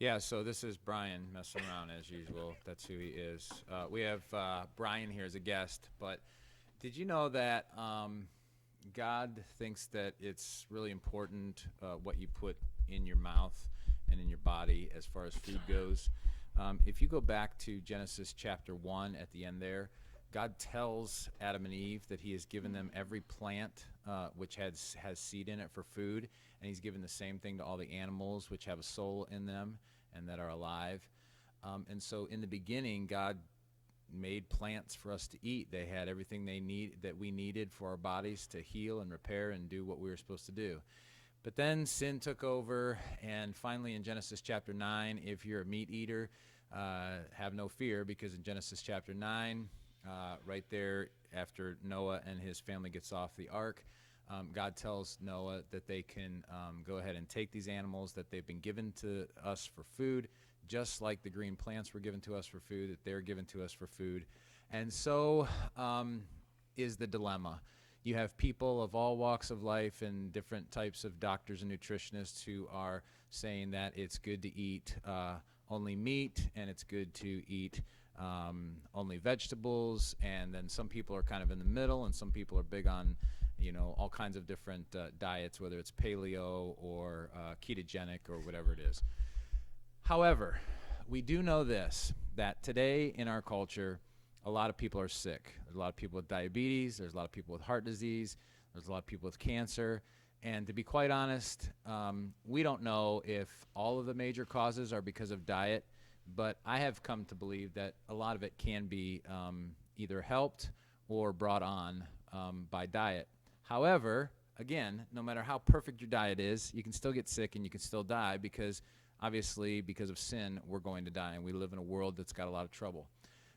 Yeah, so this is Brian messing around as usual. That's who he is. We have Brian here as a guest, but did you know that God thinks that it's really important what you put in your mouth and in your body as far as food goes? If you go back to Genesis chapter 1 at the end there, God tells Adam and Eve that he has given them every plant which has seed in it for food, and he's given the same thing to all the animals which have a soul in them and that are alive. And so in the beginning, God made plants for us to eat. They had everything that we needed for our bodies to heal and repair and do what we were supposed to do. But then sin took over, and finally in Genesis chapter 9, if you're a meat eater, have no fear, because in Genesis chapter 9, right there after Noah and his family gets off the ark, God tells Noah that they can go ahead and take these animals that they've been given to us for food, just like the green plants were given to us for food, that they're given to us for food. And so is the dilemma. You have people of all walks of life and different types of doctors and nutritionists who are saying that it's good to eat only meat, and it's good to eat only vegetables, and then some people are kind of in the middle, and some people are big on all kinds of different diets, whether it's paleo or ketogenic or whatever it is. However, we do know this, that today in our culture, a lot of people are sick. There's a lot of people with diabetes. There's a lot of people with heart disease. There's a lot of people with cancer. And to be quite honest, we don't know if all of the major causes are because of diet, but I have come to believe that a lot of it can be either helped or brought on by diet. However, again, no matter how perfect your diet is, you can still get sick and you can still die, because obviously because of sin, we're going to die, and we live in a world that's got a lot of trouble.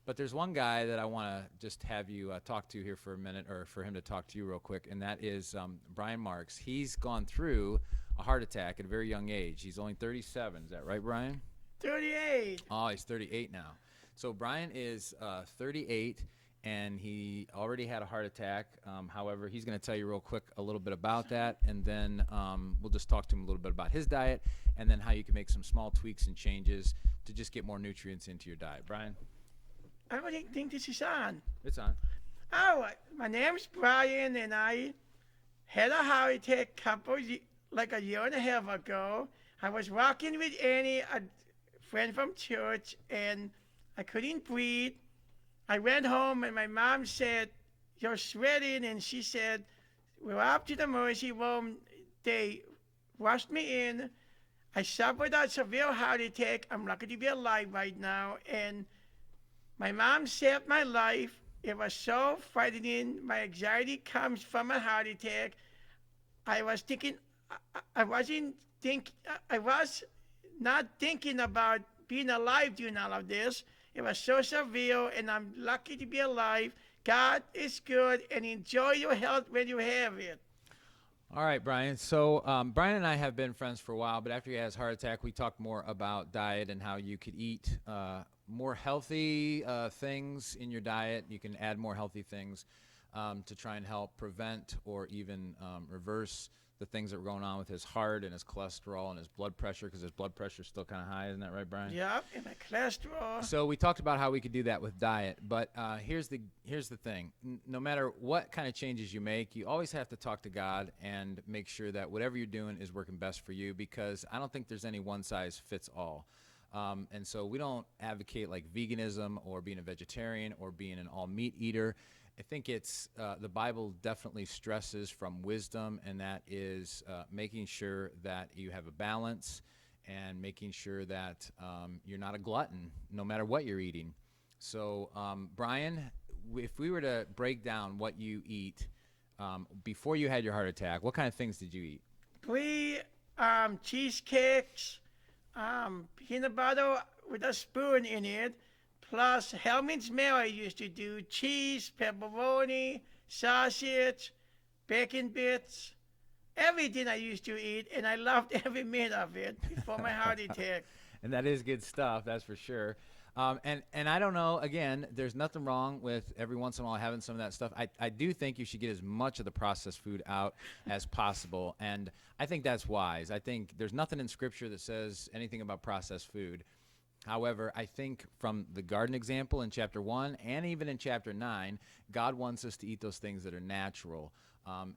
But there's one guy that I want to just have you talk to here for a minute, or for him to talk to you real quick, and that is Brian Marks. He's gone through a heart attack at a very young age. He's only 37. Is that right, Brian? 38. Oh, he's 38 now. So Brian is 38, and he already had a heart attack. However, he's going to tell you real quick a little bit about that, and then we'll just talk to him a little bit about his diet, and then how you can make some small tweaks and changes to just get more nutrients into your diet. Brian? I don't think this is on. It's on. Oh, my name's Brian, and I had a heart attack like a year and a half ago. I was walking with Annie, a friend from church, and I couldn't breathe. I went home, and my mom said, "You're sweating," and she said, "We're up to the emergency room." They rushed me in. I suffered a severe heart attack. I'm lucky to be alive right now, and my mom saved my life. It was so frightening. My anxiety comes from a heart attack. I was thinking, I was not thinking about being alive during all of this. It was so severe, and I'm lucky to be alive. God is good, and enjoy your health when you have it. All right, Brian. So Brian and I have been friends for a while, but after he had his heart attack, we talked more about diet and how you could eat more healthy things in your diet. You can add more healthy things to try and help prevent or even reverse the things that were going on with his heart and his cholesterol and his blood pressure, because his blood pressure is still kind of high. Isn't that right, Brian? Yep, and my cholesterol. So we talked about how we could do that with diet, but here's the thing. No matter what kind of changes you make, you always have to talk to God and make sure that whatever you're doing is working best for you, because I don't think there's any one size fits all. And so we don't advocate like veganism or being a vegetarian or being an all meat eater. I think it's the Bible definitely stresses from wisdom, and that is making sure that you have a balance and making sure that you're not a glutton no matter what you're eating. So, Brian, if we were to break down what you eat before you had your heart attack, what kind of things did you eat? 3 cheesecakes, peanut butter with a spoon in it, plus Hellman's Mayo I used to do, cheese, pepperoni, sausage, bacon bits, everything I used to eat, and I loved every minute of it before my heart attack. And that is good stuff, that's for sure. And I don't know, again, there's nothing wrong with every once in a while having some of that stuff. I do think you should get as much of the processed food out as possible. And I think that's wise. I think there's nothing in Scripture that says anything about processed food. However, I think from the garden example in chapter 1 and even in chapter 9, God wants us to eat those things that are natural.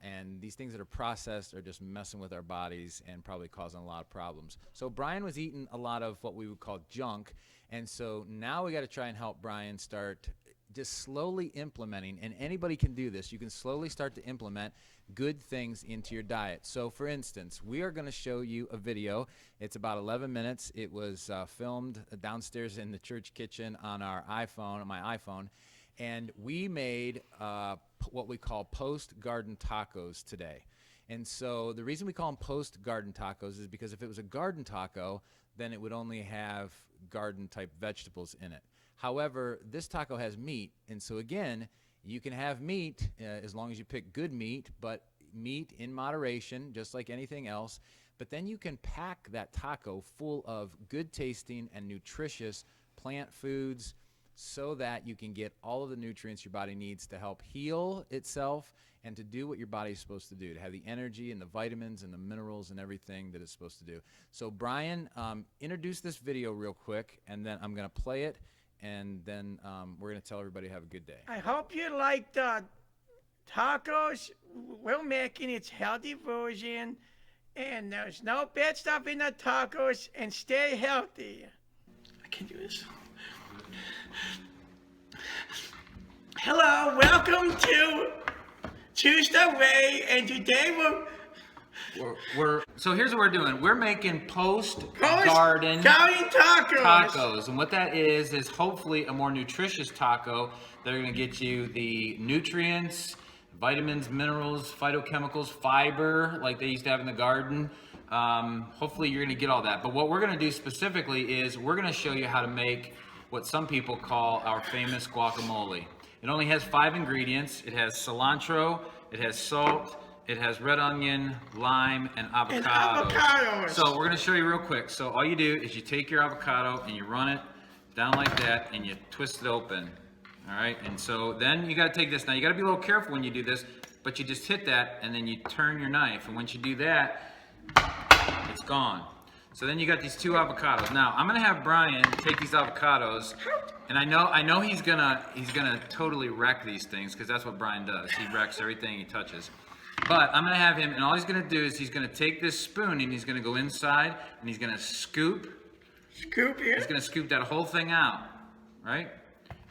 And these things that are processed are just messing with our bodies and probably causing a lot of problems. So Brian was eating a lot of what we would call junk. And so now we got to try and help Brian start just slowly implementing, and anybody can do this. You can slowly start to implement good things into your diet. So for instance, we are going to show you a video. It's about 11 minutes. It was filmed downstairs in the church kitchen on our iPhone, on my iPhone. And we made what we call post-garden tacos today. And so the reason we call them post-garden tacos is because if it was a garden taco, then it would only have garden-type vegetables in it. However, this taco has meat, and so again, you can have meat as long as you pick good meat, but meat in moderation, just like anything else. But then you can pack that taco full of good-tasting and nutritious plant foods so that you can get all of the nutrients your body needs to help heal itself and to do what your body is supposed to do, to have the energy and the vitamins and the minerals and everything that it's supposed to do. So Brian, introduce this video real quick, and then I'm going to play it, and then we're going to tell everybody to have a good day. I hope you like the tacos. We're making its healthy version, and there's no bad stuff in the tacos, and stay healthy. I can do this. Hello, welcome to Choose the Way, and today So here's what we're doing. We're making post-garden tacos. And what that is hopefully a more nutritious taco that are going to get you the nutrients, vitamins, minerals, phytochemicals, fiber, like they used to have in the garden. Hopefully you're going to get all that. But what we're going to do specifically is we're going to show you how to make what some people call our famous guacamole. It only has 5 ingredients. It has cilantro, it has salt, it has red onion, lime, and avocado. So we're going to show you real quick. So all you do is you take your avocado and you run it down like that and you twist it open. All right, and so then you got to take this. Now you got to be a little careful when you do this, but you just hit that and then you turn your knife. And once you do that, it's gone. So then you got these 2 avocados. Now I'm gonna have Brian take these avocados, and I know he's gonna totally wreck these things because that's what Brian does. He wrecks everything he touches. But I'm gonna have him, and all he's gonna do is he's gonna take this spoon and he's gonna go inside and he's gonna scoop. Scoop here. He's gonna scoop that whole thing out, right,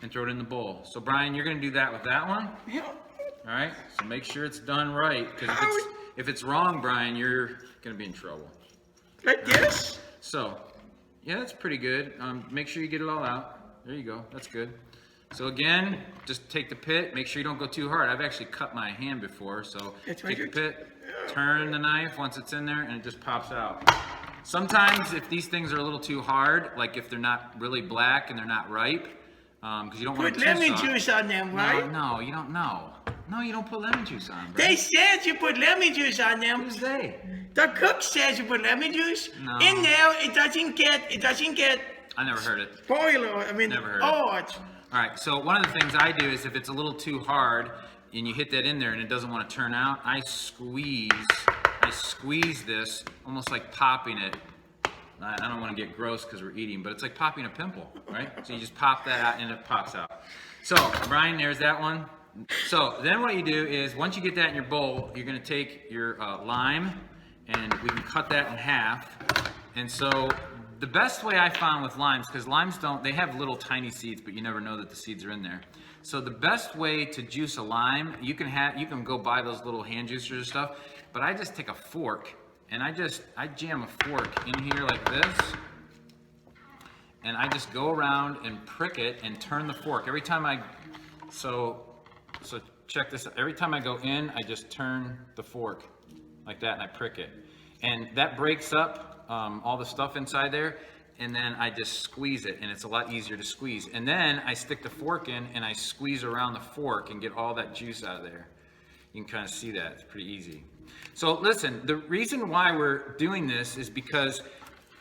and throw it in the bowl. So Brian, you're gonna do that with that one. Yeah. All right. So make sure it's done right, because if it's wrong, Brian, you're gonna be in trouble. Like this? So, yeah, that's pretty good. Make sure you get it all out. There you go. That's good. So again, just take the pit. Make sure you don't go too hard. I've actually cut my hand before, so take the pit, turn the knife once it's in there, and it just pops out. Sometimes if these things are a little too hard, like if they're not really black and they're not ripe, because you don't want to put lemon juice on them, right? No, you don't know. No, you don't put lemon juice on them. They said you put lemon juice on them. Who's they? The cook says you put lemon juice. No. In there, it doesn't get. I never heard it. Spoiler. I mean, never heard it. All right. So one of the things I do is if it's a little too hard and you hit that in there and it doesn't want to turn out, I squeeze this almost like popping it. I don't want to get gross because we're eating, but it's like popping a pimple, right? So you just pop that out and it pops out. So Brian, there's that one. So then what you do is once you get that in your bowl, you're going to take your lime and we can cut that in half. And so the best way I found with limes, because limes they have little tiny seeds, but you never know that the seeds are in there. So the best way to juice a lime, you can go buy those little hand juicers and stuff, but I just take a fork and I jam a fork in here like this, and I just go around and prick it and turn the fork. Every time so check this out. Every time I go in, I just turn the fork like that and I prick it. And that breaks up all the stuff inside there, and then I just squeeze it, and it's a lot easier to squeeze. And then I stick the fork in and I squeeze around the fork and get all that juice out of there. You can kind of see that. It's pretty easy. So listen, the reason why we're doing this is because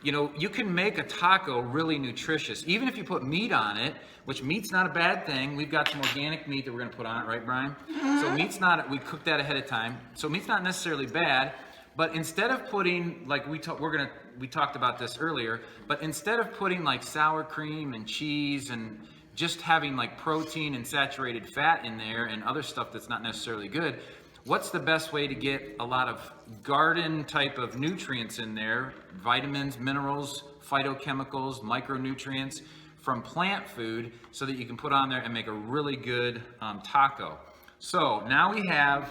you know, you can make a taco really nutritious, even if you put meat on it, which meat's not a bad thing. We've got some organic meat that we're gonna put on it, right, Brian? So meat's not, we cooked that ahead of time. So meat's not necessarily bad, but instead of putting, like we talked about this earlier, but instead of putting like sour cream and cheese and just having like protein and saturated fat in there and other stuff that's not necessarily good, what's the best way to get a lot of garden type of nutrients in there, vitamins, minerals, phytochemicals, micronutrients from plant food, so that you can put on there and make a really good taco. So now we have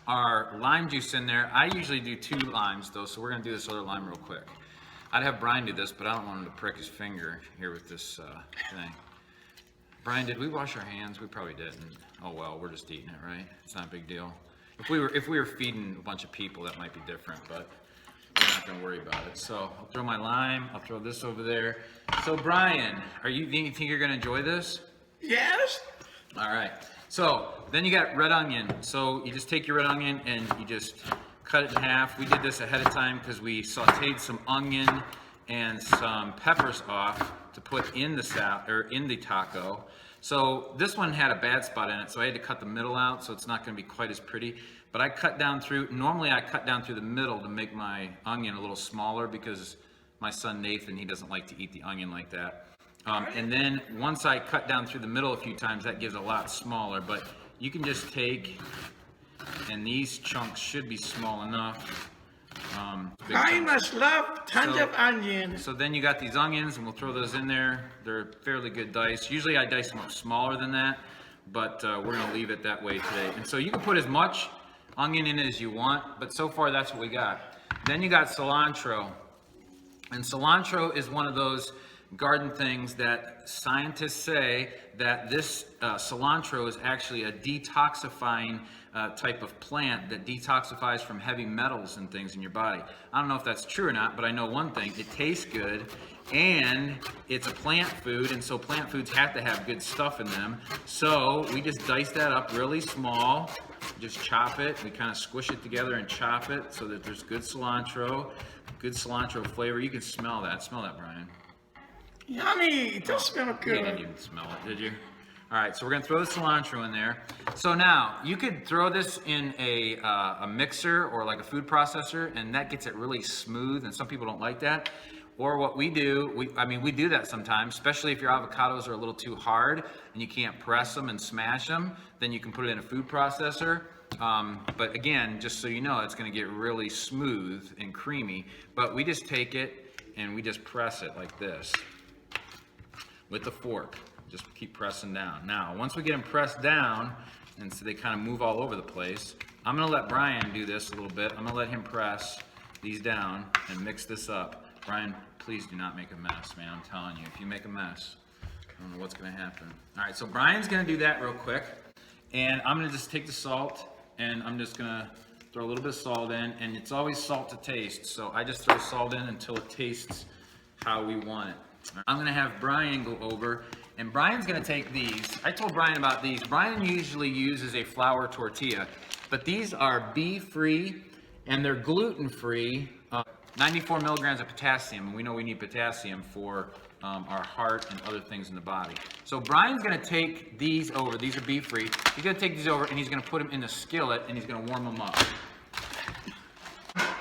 our lime juice in there. I usually do 2 limes though, so we're gonna do this other lime real quick. I'd have Brian do this, but I don't want him to prick his finger here with this thing. Brian, did we wash our hands? We probably didn't. Oh well, we're just eating it, right? It's not a big deal. If we were feeding a bunch of people, that might be different, but we're not gonna worry about it. So I'll throw my lime, I'll throw this over there. So Brian, do you think you're gonna enjoy this? Yes. All right. So then you got red onion. So you just take your red onion and you just cut it in half. We did this ahead of time because we sauteed some onion and some peppers off to put in the taco. So this one had a bad spot in it, so I had to cut the middle out, so it's not going to be quite as pretty. But I cut down through. Normally I cut down through the middle to make my onion a little smaller because my son Nathan, he doesn't like to eat the onion like that. And then once I cut down through the middle a few times, that gives a lot smaller. But you can just take, and these chunks should be small enough. I must love tons of onions. So then you got these onions, and we'll throw those in there. They're fairly good dice. Usually I dice them up smaller than that, but we're gonna leave it that way today. And so you can put as much onion in it as you want, but so far that's what we got. Then you got cilantro. And cilantro is one of those garden things that scientists say that this cilantro is actually a detoxifying type of plant that detoxifies from heavy metals and things in your body. I don't know if that's true or not, but I know one thing: it tastes good, and it's a plant food, and so plant foods have to have good stuff in them. So we just dice that up really small, just chop it. We kind of squish it together and chop it so that there's good cilantro flavor. You can smell that. Smell that, Brian. Yummy! It does smell You good. didn't even smell it, did you? All right, so we're gonna throw the cilantro in there. So now you could throw this in a mixer or like a food processor, and that gets it really smooth. And some people don't like that. Or what we do, we do that sometimes, especially if your avocados are a little too hard and you can't press them and smash them. Then you can put it in a food processor. But again, just so you know, it's gonna get really smooth and creamy. But we just take it and we just press it like this with the fork. Just keep pressing down. Now, once we get them pressed down, and so they kind of move all over the place, I'm gonna let Brian do this a little bit. I'm gonna let him press these down and mix this up. Brian, please do not make a mess, man. I'm telling you, if you make a mess, I don't know what's gonna happen. All right, so Brian's gonna do that real quick. And I'm gonna just take the salt, and I'm just gonna throw a little bit of salt in, and it's always salt to taste. So I just throw salt in until it tastes how we want it. I'm gonna have Brian go over, and Brian's gonna take these. I told Brian about these. Brian usually uses a flour tortilla, but these are beef-free and they're gluten-free. 94 milligrams of potassium, and we know we need potassium for our heart and other things in the body. So Brian's gonna take these over. These are beef-free. He's gonna take these over and he's gonna put them in the skillet and he's gonna warm them up.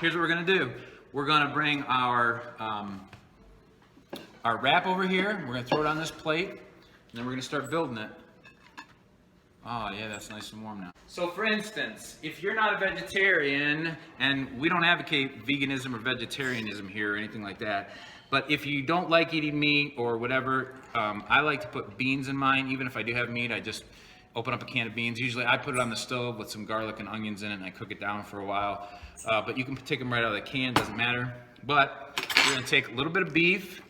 Here's what we're gonna do. We're gonna bring our wrap over here. We're gonna throw it on this plate, and then we're gonna start building it. Oh yeah, that's nice and warm now. So for instance, if you're not a vegetarian, and we don't advocate veganism or vegetarianism here or anything like that, but if you don't like eating meat or whatever, I like to put beans in mine. Even if I do have meat, I just open up a can of beans. Usually I put it on the stove with some garlic and onions in it, and I cook it down for a while. But you can take them right out of the can, doesn't matter. But we're gonna take a little bit of beef,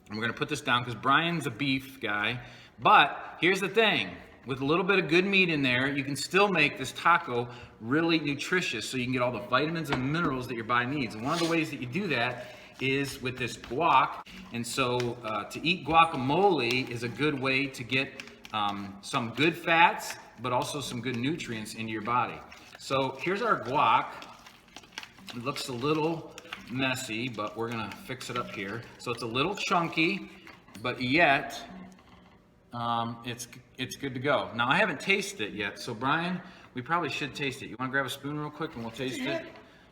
and we're gonna put this down because Brian's a beef guy. But here's the thing, with a little bit of good meat in there, you can still make this taco really nutritious, so you can get all the vitamins and minerals that your body needs. And one of the ways that you do that is with this guac. And so to eat guacamole is a good way to get some good fats, but also some good nutrients into your body. So here's our guac. It looks a little messy, but we're gonna fix it up here. So it's a little chunky, but yet it's good to go. Now I haven't tasted it yet, so Brian, we probably should taste it. You wanna grab a spoon real quick and we'll taste it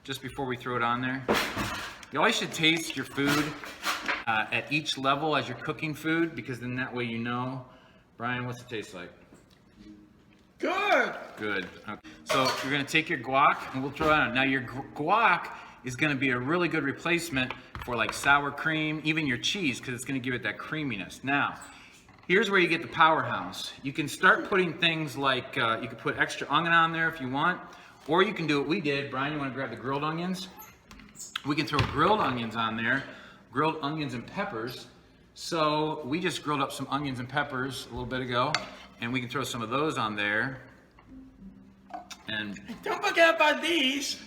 just before we throw it on there? You always should taste your food at each level as you're cooking food, because then that way you know. Brian, what's it taste like? Good. Good. Okay. So you're gonna take your guac and we'll throw it on. Now your guac is gonna be a really good replacement for like sour cream, even your cheese, because it's gonna give it that creaminess. Now, here's where you get the powerhouse. You can start putting things like, you can put extra onion on there if you want, or you can do what we did. Brian, you wanna grab the grilled onions? We can throw grilled onions on there, grilled onions and peppers. So we just grilled up some onions and peppers a little bit ago, and we can throw some of those on there. And Don't forget about these.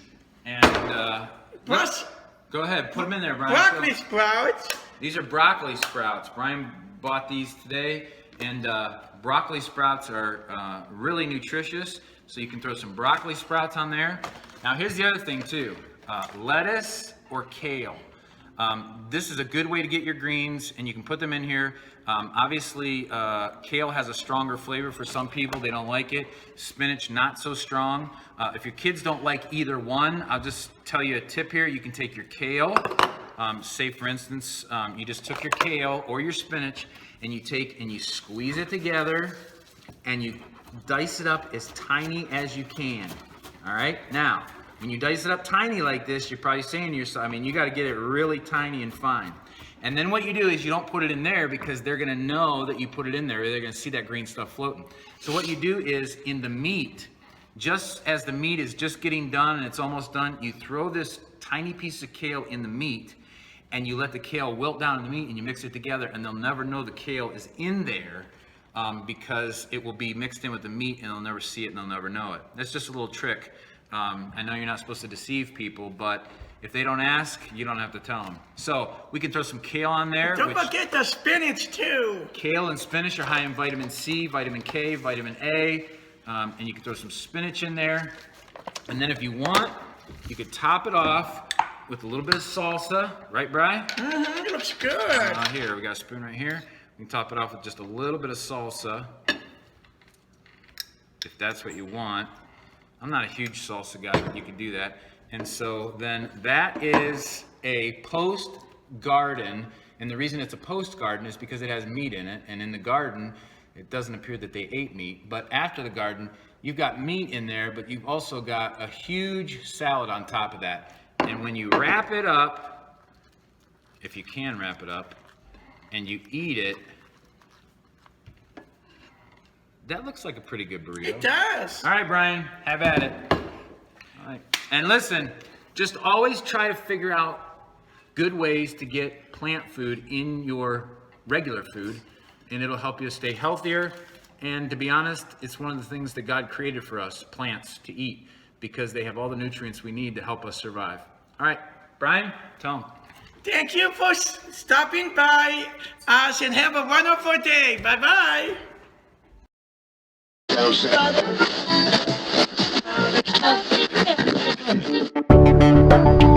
And Plus, go ahead, put them in there, Brian. broccoli sprouts. These are broccoli sprouts. Brian bought these today, and broccoli sprouts are really nutritious. So you can throw some broccoli sprouts on there. Now here's the other thing too, lettuce or kale. This is a good way to get your greens, and you can put them in here. Obviously, kale has a stronger flavor for some people. They don't like it. Spinach, not so strong. If your kids don't like either one, I'll just tell you a tip here. You can take your kale. Say, for instance, you just took your kale or your spinach, and you take and you squeeze it together, and you dice it up as tiny as you can. All right? Now, when you dice it up tiny like this, you're probably saying to yourself, I mean, you got to get it really tiny and fine. And then what you do is you don't put it in there, because they're going to know that you put it in there. They're going to see that green stuff floating. So what you do is in the meat, just as the meat is just getting done and it's almost done, you throw this tiny piece of kale in the meat, and you let the kale wilt down in the meat, and you mix it together, and they'll never know the kale is in there, because it will be mixed in with the meat, and they'll never see it and they'll never know it. That's just a little trick. I know you're not supposed to deceive people, but if they don't ask, you don't have to tell them. So we can throw some kale on there. Don't forget the spinach too. Kale and spinach are high in vitamin C, vitamin K, vitamin A, and you can throw some spinach in there. And then if you want, you could top it off with a little bit of salsa, right, Bri? Mm-hmm, it looks good. Here, we got a spoon right here. We can top it off with just a little bit of salsa, if that's what you want. I'm not a huge salsa guy, but you can do that. And so then that is a post garden. And the reason it's a post garden is because it has meat in it. And in the garden, it doesn't appear that they ate meat. But after the garden, you've got meat in there, but you've also got a huge salad on top of that. And when you wrap it up, if you can wrap it up, and you eat it, that looks like a pretty good burrito. It does. All right, Brian, have at it. All right. And listen, just always try to figure out good ways to get plant food in your regular food, and it'll help you stay healthier. And to be honest, it's one of the things that God created for us, plants, to eat, because they have all the nutrients we need to help us survive. All right, Brian, tell them. Thank you for stopping by us, and have a wonderful day. Bye-bye. Thank you.